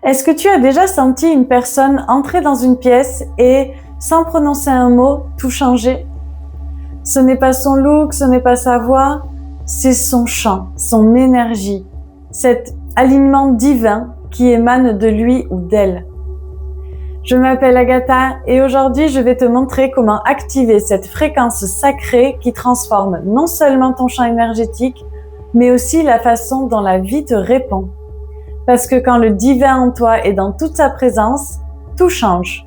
Est-ce que tu as déjà senti une personne entrer dans une pièce et, sans prononcer un mot, tout changer? Ce n'est pas son look, ce n'est pas sa voix, c'est son chant, son énergie, cet alignement divin qui émane de lui ou d'elle. Je m'appelle Agatha et aujourd'hui je vais te montrer comment activer cette fréquence sacrée qui transforme non seulement ton champ énergétique, mais aussi la façon dont la vie te répond. Parce que quand le divin en toi est dans toute sa présence, tout change.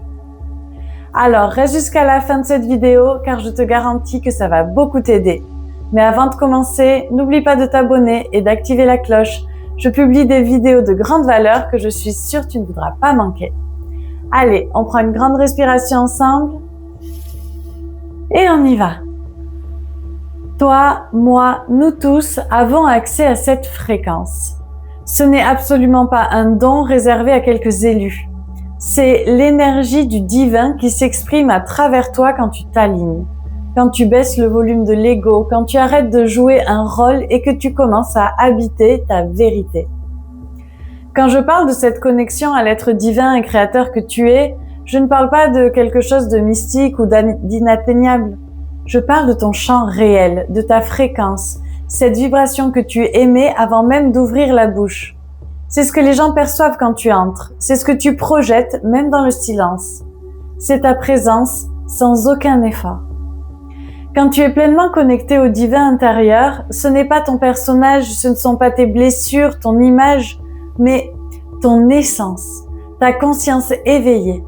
Alors reste jusqu'à la fin de cette vidéo car je te garantis que ça va beaucoup t'aider. Mais avant de commencer, n'oublie pas de t'abonner et d'activer la cloche. Je publie des vidéos de grande valeur que je suis sûre que tu ne voudras pas manquer. Allez, on prend une grande respiration ensemble et on y va. Toi, moi, nous tous avons accès à cette fréquence. Ce n'est absolument pas un don réservé à quelques élus. C'est l'énergie du divin qui s'exprime à travers toi quand tu t'alignes, quand tu baisses le volume de l'ego, quand tu arrêtes de jouer un rôle et que tu commences à habiter ta vérité. Quand je parle de cette connexion à l'être divin et créateur que tu es, je ne parle pas de quelque chose de mystique ou d'inatteignable. Je parle de ton champ réel, de ta fréquence, cette vibration que tu émets avant même d'ouvrir la bouche. C'est ce que les gens perçoivent quand tu entres, c'est ce que tu projettes même dans le silence. C'est ta présence sans aucun effort. Quand tu es pleinement connecté au divin intérieur, ce n'est pas ton personnage, ce ne sont pas tes blessures, ton image, mais ton essence, ta conscience éveillée.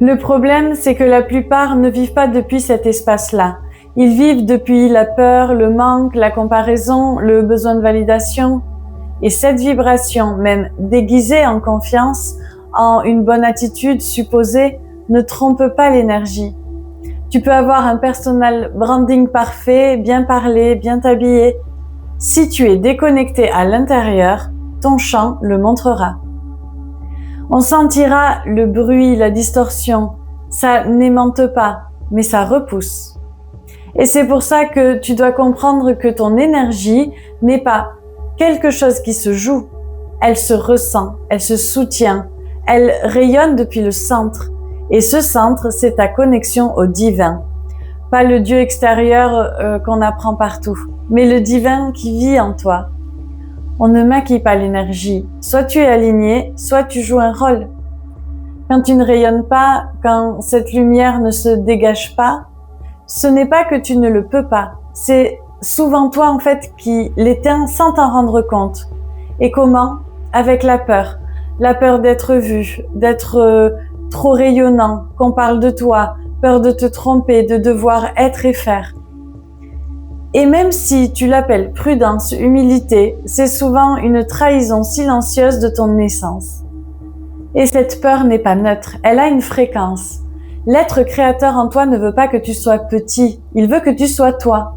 Le problème, c'est que la plupart ne vivent pas depuis cet espace-là. Ils vivent depuis la peur, le manque, la comparaison, le besoin de validation. Et cette vibration, même déguisée en confiance, en une bonne attitude supposée, ne trompe pas l'énergie. Tu peux avoir un personal branding parfait, bien parler, bien t'habiller. Si tu es déconnecté à l'intérieur, ton champ le montrera. On sentira le bruit, la distorsion. Ça n'aimante pas, mais ça repousse. Et c'est pour ça que tu dois comprendre que ton énergie n'est pas quelque chose qui se joue. Elle se ressent, elle se soutient, elle rayonne depuis le centre. Et ce centre, c'est ta connexion au divin. Pas le Dieu extérieur qu'on apprend partout, mais le divin qui vit en toi. On ne maquille pas l'énergie. Soit tu es aligné, soit tu joues un rôle. Quand tu ne rayonnes pas, quand cette lumière ne se dégage pas, ce n'est pas que tu ne le peux pas. C'est souvent toi en fait qui l'éteins sans t'en rendre compte. Et comment? Avec la peur. La peur d'être vu, d'être trop rayonnant, qu'on parle de toi, peur de te tromper, de devoir être et faire. Et même si tu l'appelles prudence, humilité, c'est souvent une trahison silencieuse de ton essence. Et cette peur n'est pas neutre, elle a une fréquence. L'être créateur en toi ne veut pas que tu sois petit, il veut que tu sois toi.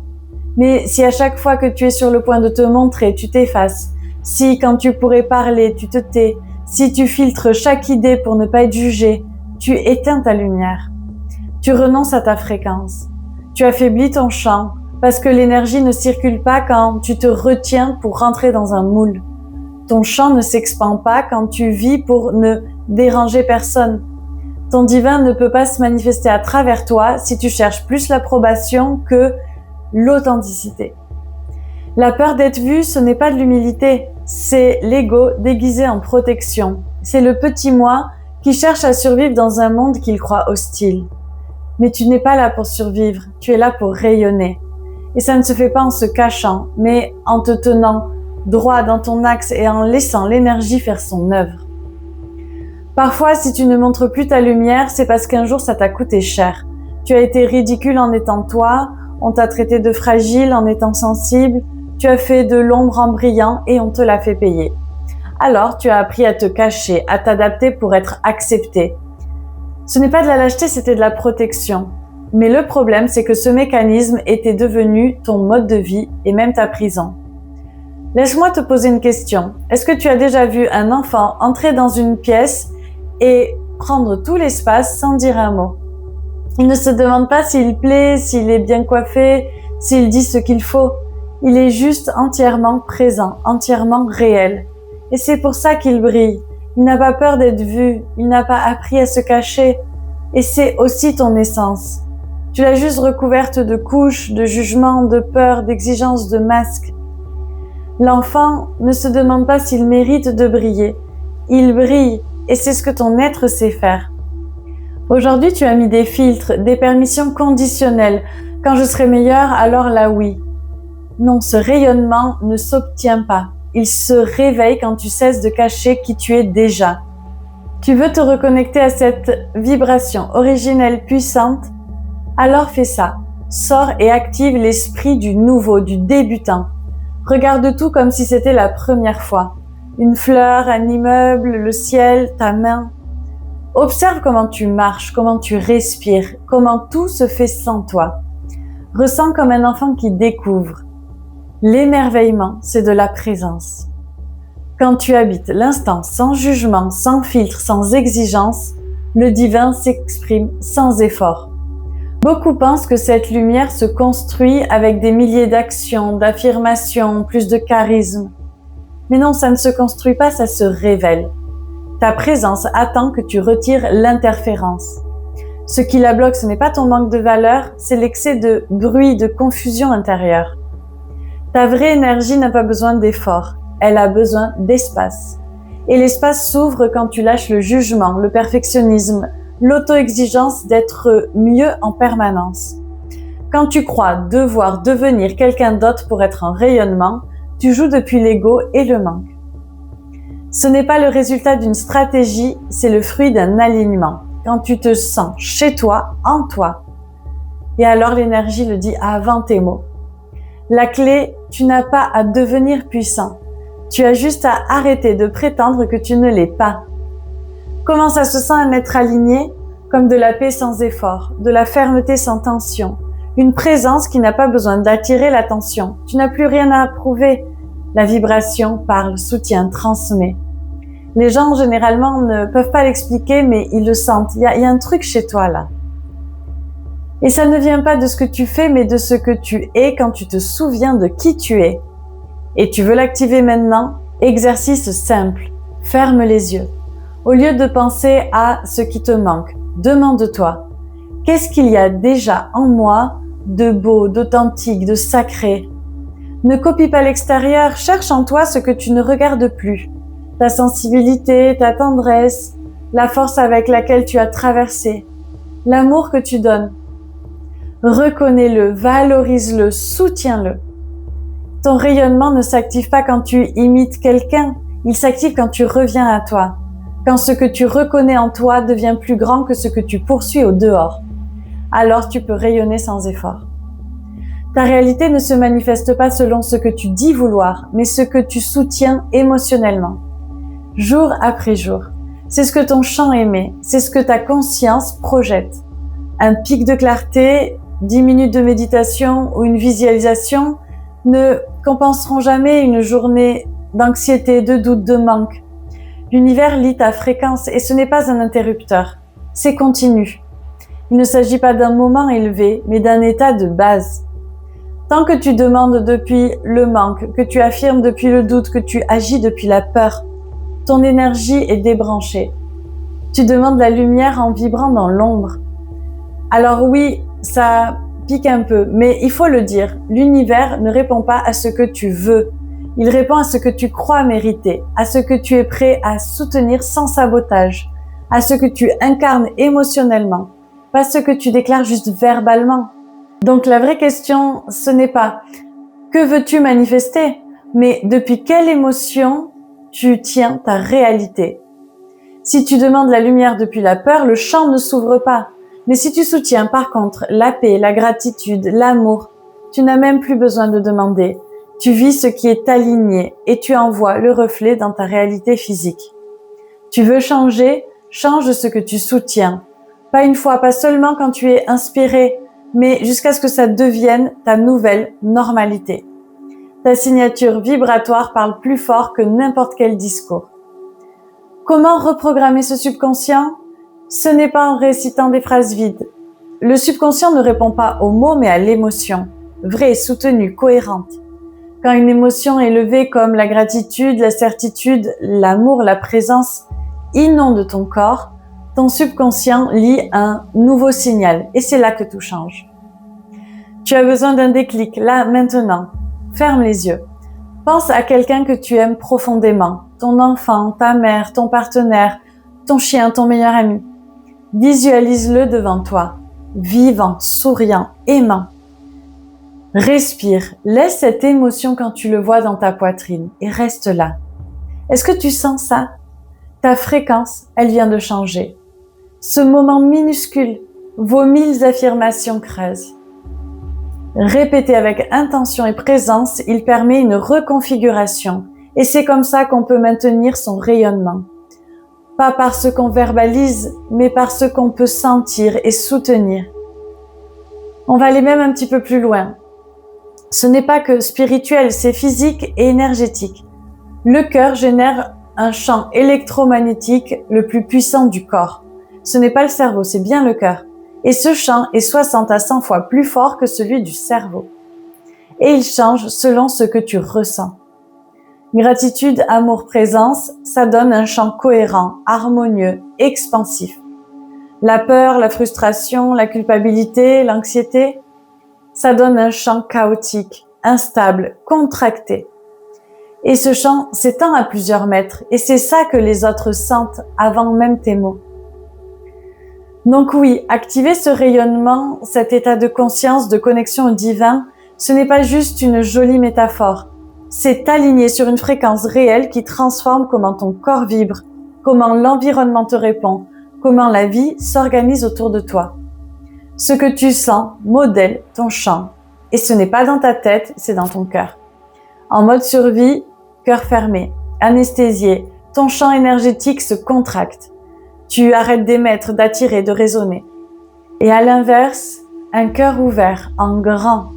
Mais si à chaque fois que tu es sur le point de te montrer, tu t'effaces, si quand tu pourrais parler, tu te tais, si tu filtres chaque idée pour ne pas être jugé, tu éteins ta lumière. Tu renonces à ta fréquence. Tu affaiblis ton champ parce que l'énergie ne circule pas quand tu te retiens pour rentrer dans un moule. Ton champ ne s'expand pas quand tu vis pour ne déranger personne. Ton divin ne peut pas se manifester à travers toi si tu cherches plus l'approbation que l'authenticité. La peur d'être vu, ce n'est pas de l'humilité, c'est l'ego déguisé en protection. C'est le petit moi qui cherche à survivre dans un monde qu'il croit hostile. Mais tu n'es pas là pour survivre, tu es là pour rayonner. Et ça ne se fait pas en se cachant, mais en te tenant droit dans ton axe et en laissant l'énergie faire son œuvre. Parfois, si tu ne montres plus ta lumière, c'est parce qu'un jour ça t'a coûté cher. Tu as été ridicule en étant toi, on t'a traité de fragile en étant sensible, tu as fait de l'ombre en brillant et on te l'a fait payer. Alors, tu as appris à te cacher, à t'adapter pour être accepté. Ce n'est pas de la lâcheté, c'était de la protection. Mais le problème, c'est que ce mécanisme était devenu ton mode de vie et même ta prison. Laisse-moi te poser une question. Est-ce que tu as déjà vu un enfant entrer dans une pièce et prendre tout l'espace sans dire un mot? Il ne se demande pas s'il plaît, s'il est bien coiffé, s'il dit ce qu'il faut. Il est juste entièrement présent, entièrement réel. Et c'est pour ça qu'il brille. Il n'a pas peur d'être vu, il n'a pas appris à se cacher, et c'est aussi ton essence. Tu l'as juste recouverte de couches, de jugements, de peurs, d'exigences, de masques. L'enfant ne se demande pas s'il mérite de briller. Il brille, et c'est ce que ton être sait faire. Aujourd'hui, tu as mis des filtres, des permissions conditionnelles. Quand je serai meilleur, alors là oui. Non, ce rayonnement ne s'obtient pas. Il se réveille quand tu cesses de cacher qui tu es déjà. Tu veux te reconnecter à cette vibration originelle puissante? Alors fais ça. Sors et active l'esprit du nouveau, du débutant. Regarde tout comme si c'était la première fois. Une fleur, un immeuble, le ciel, ta main. Observe comment tu marches, comment tu respires, comment tout se fait sans toi. Ressens comme un enfant qui découvre. L'émerveillement, c'est de la présence. Quand tu habites l'instant sans jugement, sans filtre, sans exigence, le divin s'exprime sans effort. Beaucoup pensent que cette lumière se construit avec des milliers d'actions, d'affirmations, plus de charisme. Mais non, ça ne se construit pas, ça se révèle. Ta présence attend que tu retires l'interférence. Ce qui la bloque, ce n'est pas ton manque de valeur, c'est l'excès de bruit, de confusion intérieure. Ta vraie énergie n'a pas besoin d'effort, elle a besoin d'espace. Et l'espace s'ouvre quand tu lâches le jugement, le perfectionnisme, l'auto-exigence d'être mieux en permanence. Quand tu crois devoir devenir quelqu'un d'autre pour être en rayonnement, tu joues depuis l'ego et le manque. Ce n'est pas le résultat d'une stratégie, c'est le fruit d'un alignement. Quand tu te sens chez toi, en toi. Et alors l'énergie le dit avant tes mots. La clé, tu n'as pas à devenir puissant. Tu as juste à arrêter de prétendre que tu ne l'es pas. Comment ça se sent à être aligné? Comme de la paix sans effort, de la fermeté sans tension, une présence qui n'a pas besoin d'attirer l'attention. Tu n'as plus rien à prouver. La vibration parle, soutient, transmet. Les gens généralement ne peuvent pas l'expliquer, mais ils le sentent. Il y a un truc chez toi là. Et ça ne vient pas de ce que tu fais, mais de ce que tu es quand tu te souviens de qui tu es. Et tu veux l'activer maintenant? Exercice simple. Ferme les yeux. Au lieu de penser à ce qui te manque, demande-toi, qu'est-ce qu'il y a déjà en moi de beau, d'authentique, de sacré? Ne copie pas l'extérieur, cherche en toi ce que tu ne regardes plus. Ta sensibilité, ta tendresse, la force avec laquelle tu as traversé, l'amour que tu donnes. Reconnais-le, valorise-le, soutiens-le. Ton rayonnement ne s'active pas quand tu imites quelqu'un, il s'active quand tu reviens à toi, quand ce que tu reconnais en toi devient plus grand que ce que tu poursuis au dehors. Alors tu peux rayonner sans effort. Ta réalité ne se manifeste pas selon ce que tu dis vouloir, mais ce que tu soutiens émotionnellement. Jour après jour, c'est ce que ton champ émet, c'est ce que ta conscience projette. Un pic de clarté, 10 minutes de méditation ou une visualisation ne compenseront jamais une journée d'anxiété, de doute, de manque. L'univers lit ta fréquence et ce n'est pas un interrupteur, c'est continu. Il ne s'agit pas d'un moment élevé, mais d'un état de base. Tant que tu demandes depuis le manque, que tu affirmes depuis le doute, que tu agis depuis la peur, ton énergie est débranchée. Tu demandes la lumière en vibrant dans l'ombre. Alors oui, ça pique un peu, mais il faut le dire, l'univers ne répond pas à ce que tu veux. Il répond à ce que tu crois mériter, à ce que tu es prêt à soutenir sans sabotage, à ce que tu incarnes émotionnellement, pas ce que tu déclares juste verbalement. Donc la vraie question, ce n'est pas « que veux-tu manifester ?», mais depuis quelle émotion tu tiens ta réalité. Si tu demandes la lumière depuis la peur, le champ ne s'ouvre pas. Mais si tu soutiens par contre la paix, la gratitude, l'amour, tu n'as même plus besoin de demander. Tu vis ce qui est aligné et tu en vois le reflet dans ta réalité physique. Tu veux changer, change ce que tu soutiens. Pas une fois, pas seulement quand tu es inspiré, mais jusqu'à ce que ça devienne ta nouvelle normalité. Ta signature vibratoire parle plus fort que n'importe quel discours. Comment reprogrammer ce subconscient ? Ce n'est pas en récitant des phrases vides. Le subconscient ne répond pas aux mots mais à l'émotion, vraie, soutenue, cohérente. Quand une émotion est levée comme la gratitude, la certitude, l'amour, la présence, inonde ton corps, ton subconscient lit un nouveau signal et c'est là que tout change. Tu as besoin d'un déclic, là, maintenant. Ferme les yeux. Pense à quelqu'un que tu aimes profondément, ton enfant, ta mère, ton partenaire, ton chien, ton meilleur ami. Visualise-le devant toi, vivant, souriant, aimant. Respire, laisse cette émotion quand tu le vois dans ta poitrine et reste là. Est-ce que tu sens ça? Ta fréquence, elle vient de changer. Ce moment minuscule, vos 1000 affirmations creusent. Répéter avec intention et présence, il permet une reconfiguration et c'est comme ça qu'on peut maintenir son rayonnement. Pas par ce qu'on verbalise, mais par ce qu'on peut sentir et soutenir. On va aller même un petit peu plus loin. Ce n'est pas que spirituel, c'est physique et énergétique. Le cœur génère un champ électromagnétique le plus puissant du corps. Ce n'est pas le cerveau, c'est bien le cœur. Et ce champ est 60 à 100 fois plus fort que celui du cerveau. Et il change selon ce que tu ressens. Gratitude, amour, présence, ça donne un champ cohérent, harmonieux, expansif. La peur, la frustration, la culpabilité, l'anxiété, ça donne un champ chaotique, instable, contracté. Et ce champ s'étend à plusieurs mètres et c'est ça que les autres sentent avant même tes mots. Donc oui, activer ce rayonnement, cet état de conscience, de connexion au divin, ce n'est pas juste une jolie métaphore. C'est t'aligner sur une fréquence réelle qui transforme comment ton corps vibre, comment l'environnement te répond, comment la vie s'organise autour de toi. Ce que tu sens modèle ton champ. Et ce n'est pas dans ta tête, c'est dans ton cœur. En mode survie, cœur fermé, anesthésié, ton champ énergétique se contracte. Tu arrêtes d'émettre, d'attirer, de résonner. Et à l'inverse, un cœur ouvert, en grand.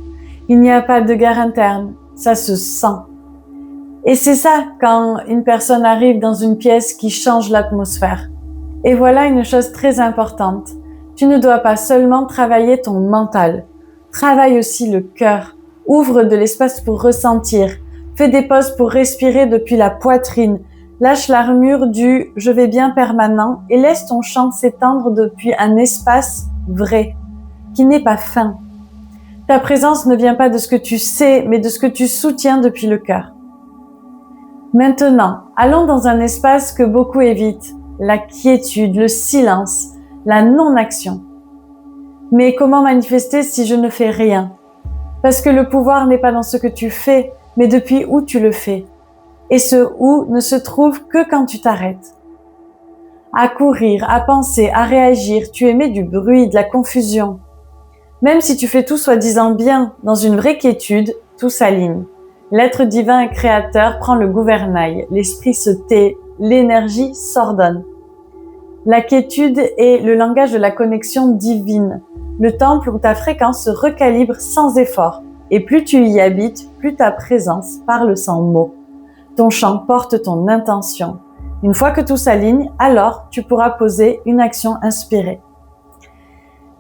Il n'y a pas de guerre interne, ça se sent. Et c'est ça quand une personne arrive dans une pièce qui change l'atmosphère. Et voilà une chose très importante. Tu ne dois pas seulement travailler ton mental. Travaille aussi le cœur. Ouvre de l'espace pour ressentir. Fais des pauses pour respirer depuis la poitrine. Lâche l'armure du « je vais bien » permanent et laisse ton champ s'étendre depuis un espace vrai, qui n'est pas fin. Ta présence ne vient pas de ce que tu sais, mais de ce que tu soutiens depuis le cœur. Maintenant, allons dans un espace que beaucoup évitent, la quiétude, le silence, la non-action. Mais comment manifester si je ne fais rien? Parce que le pouvoir n'est pas dans ce que tu fais, mais depuis où tu le fais. Et ce « où » ne se trouve que quand tu t'arrêtes. À courir, à penser, à réagir, tu émets du bruit, de la confusion. Même si tu fais tout soi-disant bien, dans une vraie quiétude, tout s'aligne. L'être divin et créateur prend le gouvernail, l'esprit se tait, l'énergie s'ordonne. La quiétude est le langage de la connexion divine, le temple où ta fréquence se recalibre sans effort. Et plus tu y habites, plus ta présence parle sans mots. Ton chant porte ton intention. Une fois que tout s'aligne, alors tu pourras poser une action inspirée.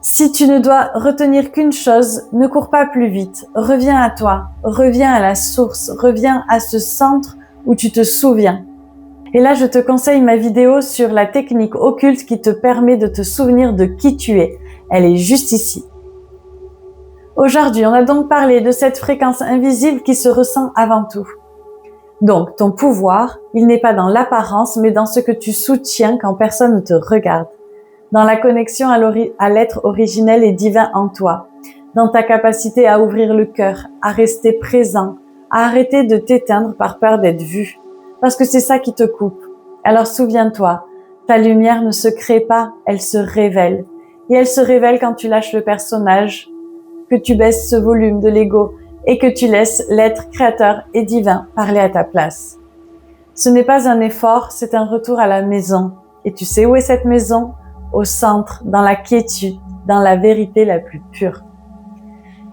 Si tu ne dois retenir qu'une chose, ne cours pas plus vite. Reviens à toi, reviens à la source, reviens à ce centre où tu te souviens. Et là, je te conseille ma vidéo sur la technique occulte qui te permet de te souvenir de qui tu es. Elle est juste ici. Aujourd'hui, on a donc parlé de cette fréquence invisible qui se ressent avant tout. Donc, ton pouvoir, il n'est pas dans l'apparence, mais dans ce que tu soutiens quand personne ne te regarde. Dans la connexion à l'être originel et divin en toi. Dans ta capacité à ouvrir le cœur, à rester présent, à arrêter de t'éteindre par peur d'être vu. Parce que c'est ça qui te coupe. Alors souviens-toi, ta lumière ne se crée pas, elle se révèle. Et elle se révèle quand tu lâches le personnage, que tu baisses ce volume de l'ego et que tu laisses l'être créateur et divin parler à ta place. Ce n'est pas un effort, c'est un retour à la maison. Et tu sais où est cette maison? Au centre, dans la quiétude, dans la vérité la plus pure.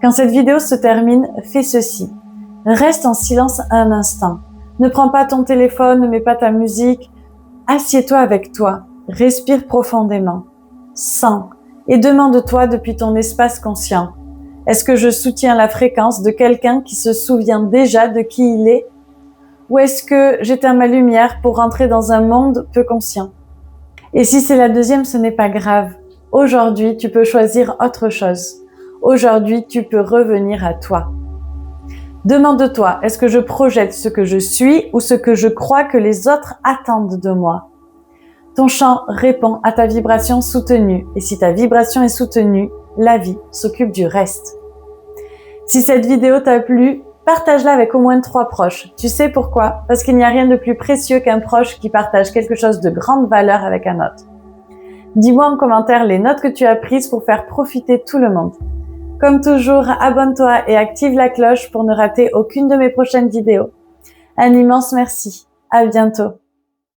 Quand cette vidéo se termine, fais ceci. Reste en silence un instant. Ne prends pas ton téléphone, ne mets pas ta musique. Assieds-toi avec toi. Respire profondément. Sens et demande-toi depuis ton espace conscient. Est-ce que je soutiens la fréquence de quelqu'un qui se souvient déjà de qui il est? Ou est-ce que j'éteins ma lumière pour rentrer dans un monde peu conscient? Et si c'est la deuxième, ce n'est pas grave. Aujourd'hui, tu peux choisir autre chose. Aujourd'hui, tu peux revenir à toi. Demande-toi, est-ce que je projette ce que je suis ou ce que je crois que les autres attendent de moi? Ton chant répond à ta vibration soutenue. Et si ta vibration est soutenue, la vie s'occupe du reste. Si cette vidéo t'a plu, partage-la avec au moins 3 proches. Tu sais pourquoi? Parce qu'il n'y a rien de plus précieux qu'un proche qui partage quelque chose de grande valeur avec un autre. Dis-moi en commentaire les notes que tu as prises pour faire profiter tout le monde. Comme toujours, abonne-toi et active la cloche pour ne rater aucune de mes prochaines vidéos. Un immense merci. À bientôt.